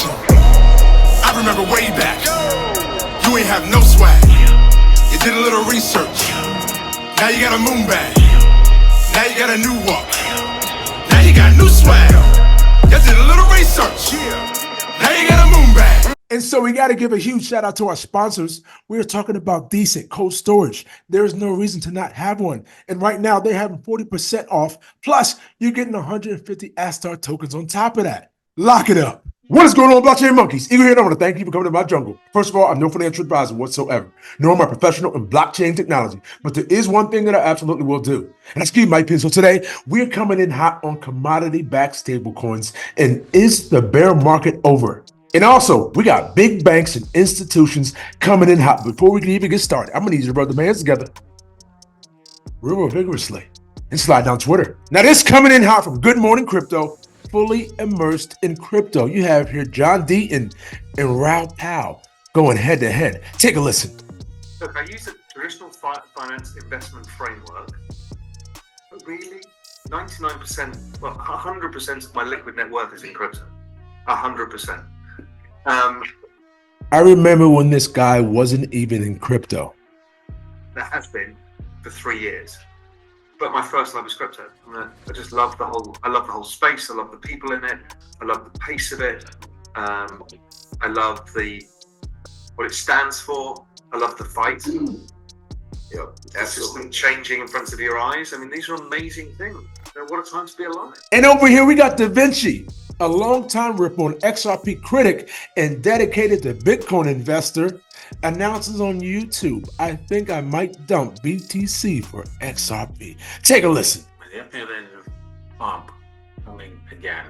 action. I remember way back, you ain't have no swag. You did a little research, now you got a moon bag. Now you got a new walk, now you got new swag. You did a little research, now you got a moon bag. And so we got to give a huge shout out to our sponsors. We're talking about DCENT Cold Storage. There is no reason to not have one. And right now they're having 40% off. Plus, you're getting 150 Astar tokens on top of that. Lock it up. What is going on, blockchain monkeys? Eagle here, and I want to thank you for coming to my jungle. First of all, I'm no financial advisor whatsoever, nor am I professional in blockchain technology. But there is one thing that I absolutely will do, and that's keep my pin. So today, we're coming in hot on commodity-backed stablecoins. And is the bear market over? And also, we got big banks and institutions coming in hot. Before we can even get started, I'm gonna need you to rub the hands together real vigorously and slide down Twitter. Now, this coming in hot from Good Morning Crypto, fully immersed in crypto. You have here John D and Rao Powell going head to head. Take a listen. Look, I use a traditional finance investment framework, but really 99%, well, 100% of my liquid net worth is in crypto. 100%. I remember when this guy wasn't even in crypto. That has been for 3 years. But my first love is crypto. I just love the whole space. I love the people in it. I love the pace of it. I love what it stands for. I love the fight. That's just changing in front of your eyes. I mean, these are amazing things. What a time to be alive. And over here we got Da Vinci, a longtime Ripple and XRP critic and dedicated to Bitcoin investor, announces on YouTube, I think I might dump BTC for XRP. Take a listen. Manipulative pump coming again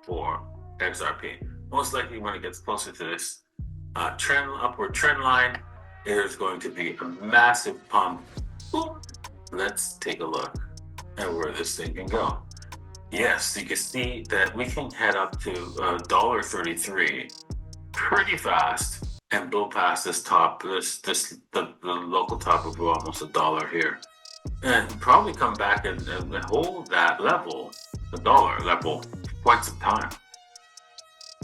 for XRP. Most likely when it gets closer to this upward trend line, there's going to be a massive pump. Boop. Let's take a look at where this thing can go. Yes, you can see that we can head up to $1.33 pretty fast and blow past this top, the local top of almost $1 here, and probably come back and hold that level, the dollar level, for quite some time.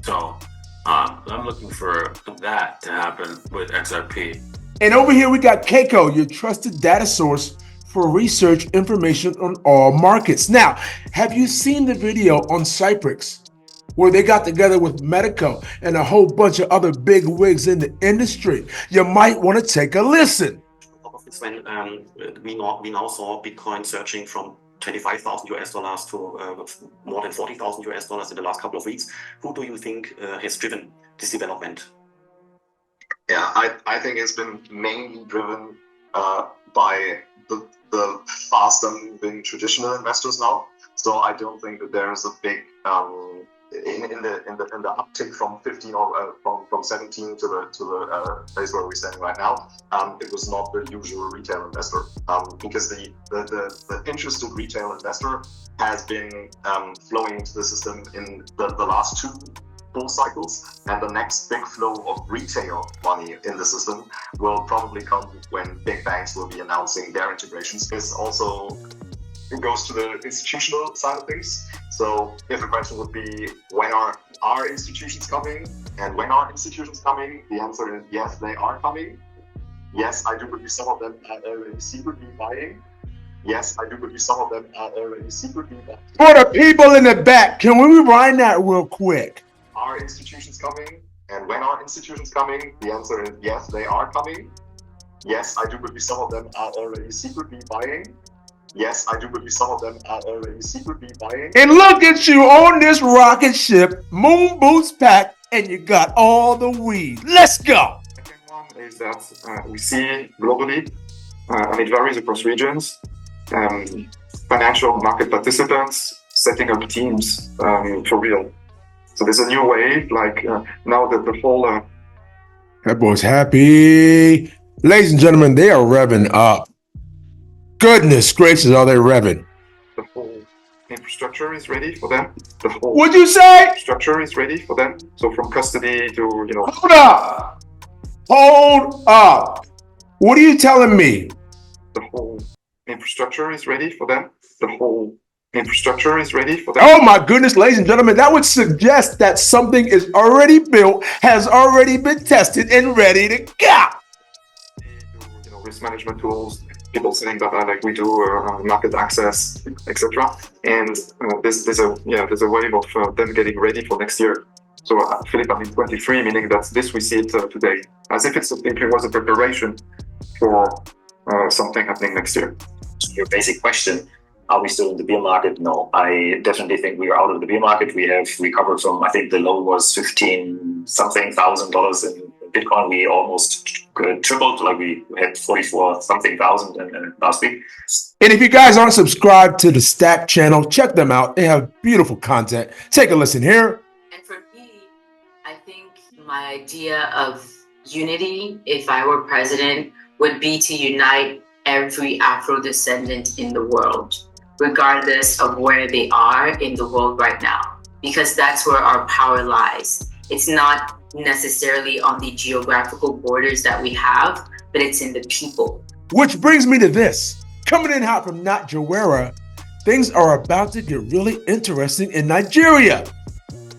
So I'm looking for that to happen with XRP. And over here we got Keiko, your trusted data source for research information on all markets. Now, have you seen the video on Cyprix where they got together with Medico and a whole bunch of other big wigs in the industry? You might want to take a listen. When we now saw Bitcoin surging from 25,000 US dollars to more than 40,000 US dollars in the last couple of weeks. Who do you think has driven this development? Yeah, I think it's been mainly driven by the faster moving traditional investors now. So I don't think that there is a big in the uptick from 15 or from 17 to the place where we're standing right now. It was not the usual retail investor because the interested retail investor has been flowing into the system in the last two bull cycles, and the next big flow of retail money in the system will probably come when big banks will be announcing their integrations. This also goes to the institutional side of things. So if the question would be, when are our institutions coming? And when are institutions coming? The answer is yes, they are coming. Yes, I do believe some of them are already secretly buying. Yes, I do believe some of them are already secretly buying. For the people in the back, can we rewind that real quick? Are institutions coming? And when are institutions coming? The answer is yes, they are coming. Yes, I do believe some of them are already secretly buying. Yes, I do believe some of them are already secretly buying. And look at you on this rocket ship, moon boots packed, and you got all the weed. Let's go. The second one is that we see globally, and it varies across regions, financial market participants setting up teams for real. So there's a new wave, like now that the whole... That boy's happy. Ladies and gentlemen, they are revving up. Goodness gracious, are they revving? The whole infrastructure is ready for them. The whole What'd you say? Structure is ready for them. So from custody to, you know... Hold up! Hold up! What are you telling me? The whole infrastructure is ready for them. The whole infrastructure is ready for that. Oh my goodness, ladies and gentlemen, that would suggest that something is already built, has already been tested, and ready to go. Risk management tools, people setting data like we do, market access, etc. And there's a wave of them getting ready for next year. So Philip, I'm in 23, meaning that this we see it today, as if it was a preparation for something happening next year. Your basic question, are we still in the bear market? No, I definitely think we are out of the bear market. We have recovered from, I think the low was $15,000 in Bitcoin. We almost tripled, like we had 44-something thousand last week. And if you guys aren't subscribed to the Stack channel, check them out. They have beautiful content. Take a listen here. And for me, I think my idea of unity, if I were president, would be to unite every Afro descendant in the world, regardless of where they are in the world right now, because that's where our power lies. It's not necessarily on the geographical borders that we have, but it's in the people. Which brings me to this. Coming in hot from Not Jawera, things are about to get really interesting in Nigeria.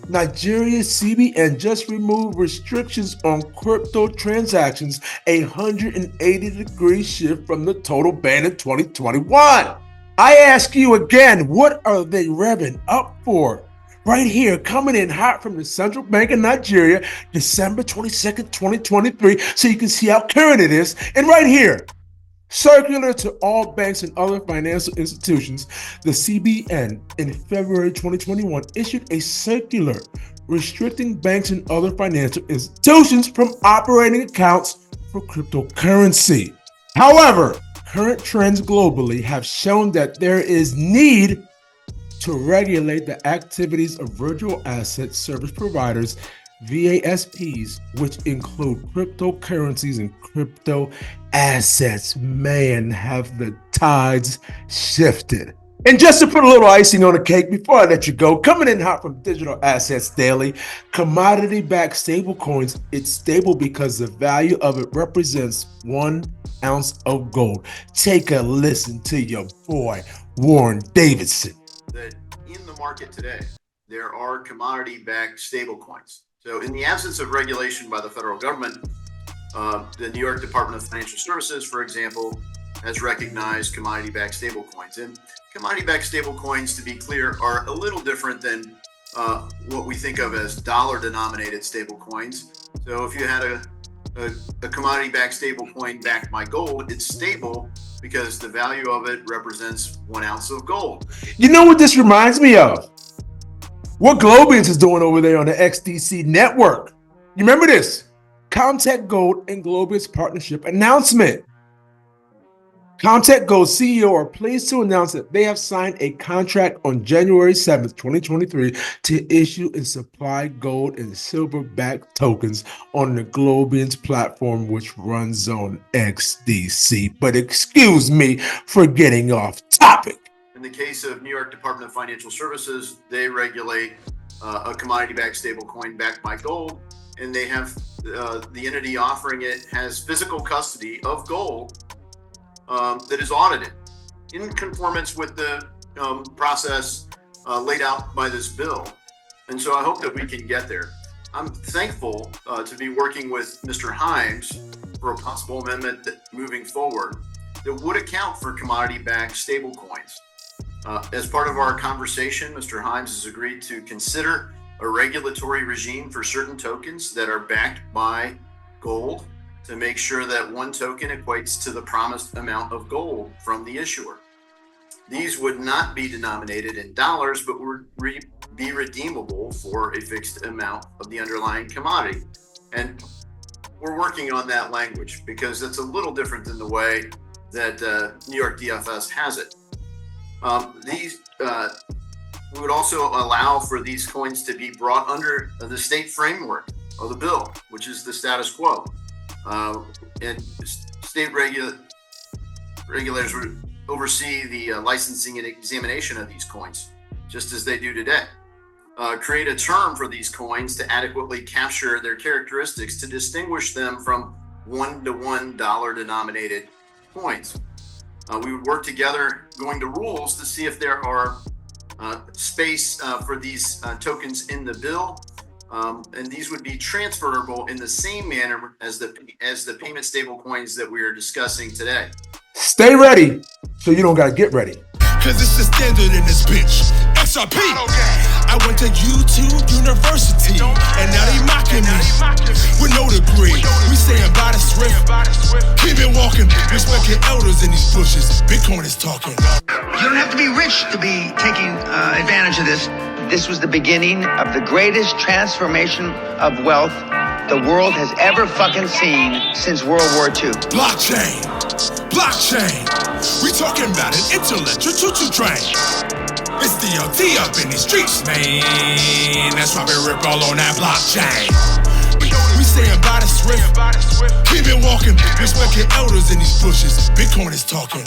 Nigeria's CBN just removed restrictions on crypto transactions, a 180-degree shift from the total ban in 2021. I ask you again, what are they revving up for? Right here, coming in hot from the Central Bank of Nigeria, December 22nd, 2023, so you can see how current it is. And right here, circular to all banks and other financial institutions, the CBN in February 2021 issued a circular restricting banks and other financial institutions from operating accounts for cryptocurrency. However, current trends globally have shown that there is need to regulate the activities of virtual asset service providers, VASPs, which include cryptocurrencies and crypto assets. Man, have the tides shifted. And just to put a little icing on the cake before I let you go, coming in hot from Digital Assets Daily, commodity-backed stablecoins. It's stable because the value of it represents 1 ounce of gold. Take a listen to your boy, Warren Davidson. That in the market today, there are commodity-backed stablecoins. So in the absence of regulation by the federal government, the New York Department of Financial Services, for example, has recognized commodity-backed stablecoins. And commodity-backed stablecoins, to be clear, are a little different than what we think of as dollar-denominated stablecoins. So if you had a commodity-backed stablecoin backed by gold, it's stable because the value of it represents 1 ounce of gold. You know what this reminds me of? What Globiance is doing over there on the XDC network. You remember this? Comtech Gold and Globiance partnership announcement. Comtech Gold CEO are pleased to announce that they have signed a contract on January 7th, 2023 to issue and supply gold and silver-backed tokens on the Globiance platform, which runs on XDC. But excuse me for getting off topic. In the case of New York Department of Financial Services, they regulate a commodity-backed stablecoin backed by gold, and they have the entity offering it has physical custody of gold that is audited in conformance with the process laid out by this bill. And so I hope that we can get there. I'm thankful to be working with Mr. Himes for a possible amendment that moving forward that would account for commodity-backed stablecoins. As part of our conversation, Mr. Himes has agreed to consider a regulatory regime for certain tokens that are backed by gold to make sure that one token equates to the promised amount of gold from the issuer. These would not be denominated in dollars, but would be redeemable for a fixed amount of the underlying commodity. And we're working on that language because it's a little different than the way that New York DFS has it. We would also allow for these coins to be brought under the state framework of the bill, which is the status quo. And state regulators would oversee the licensing and examination of these coins, just as they do today. Create a term for these coins to adequately capture their characteristics to distinguish them from one-to-one dollar-denominated coins. We would work together going to rules to see if there are space for these tokens in the bill. And these would be transferable in the same manner as the payment stable coins that we are discussing today. Stay ready so you don't gotta get ready. Cause it's the standard in this bitch. XRP. I went to YouTube University, and now they mocking me with no degree. We saying by the swift, keep it walking. Respecting elders in these bushes. Bitcoin is talking. You don't have to be rich to be taking advantage of this. This was the beginning of the greatest transformation of wealth the world has ever fucking seen since World War II. Blockchain. We talking about an intellectual choo-choo train. It's DLT up in these streets, man. That's why we rip all on that blockchain. We saying by the swift, keep it walking. Respecting elders in these bushes. Bitcoin is talking.